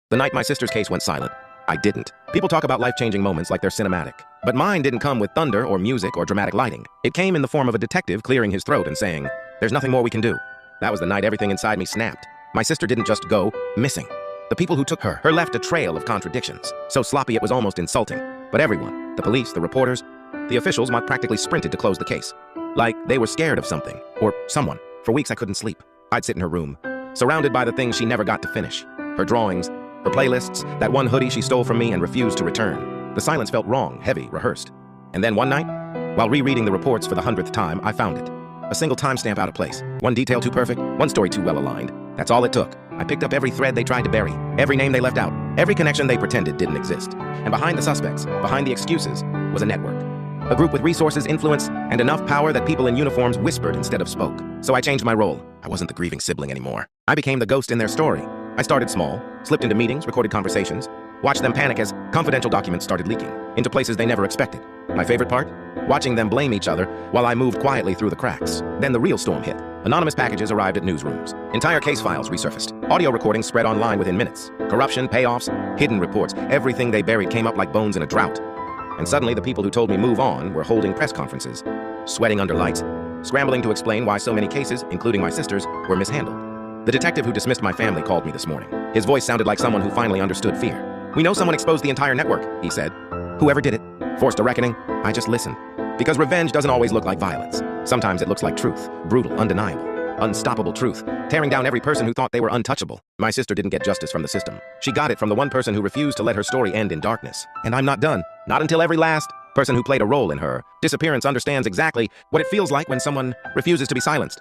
The night my sister's case went silent, I didn't. People talk about life-changing moments like they're cinematic. But mine didn't come with thunder or music or dramatic lighting. It came in the form of a detective clearing his throat and saying, "There's nothing more we can do." That was the night everything inside me snapped. My sister didn't just go missing. The people who took her left a trail of contradictions. So sloppy it was almost insulting. But everyone, the police, the reporters, the officials practically sprinted to close the case. Like they were scared of something, or someone. For weeks I couldn't sleep. I'd sit in her room, surrounded by the things she never got to finish. Her drawings, her playlists, that one hoodie she stole from me and refused to return. The silence felt wrong, heavy, rehearsed. And then one night, while rereading the reports for the 100th time, I found it. A single timestamp out of place. One detail too perfect, one story too well aligned. That's all it took. I picked up every thread they tried to bury, every name they left out, every connection they pretended didn't exist. And behind the suspects, behind the excuses, was a network. A group with resources, influence, and enough power that people in uniforms whispered instead of spoke. So I changed my role. I wasn't the grieving sibling anymore. I became the ghost in their story. I started small, slipped into meetings, recorded conversations, watched them panic as confidential documents started leaking into places they never expected. My favorite part? Watching them blame each other while I moved quietly through the cracks. Then the real storm hit. Anonymous packages arrived at newsrooms. Entire case files resurfaced. Audio recordings spread online within minutes. Corruption, payoffs, hidden reports. Everything they buried came up like bones in a drought. And suddenly the people who told me move on were holding press conferences, sweating under lights, scrambling to explain why so many cases, including my sister's, were mishandled. The detective who dismissed my family called me this morning. His voice sounded like someone who finally understood fear. "We know someone exposed the entire network," he said. "Whoever did it forced a reckoning." I just listened. Because revenge doesn't always look like violence. Sometimes it looks like truth, brutal, undeniable, unstoppable truth, tearing down every person who thought they were untouchable. My sister didn't get justice from the system. She got it from the one person who refused to let her story end in darkness. And I'm not done. Not until every last person who played a role in her disappearance understands exactly what it feels like when someone refuses to be silenced.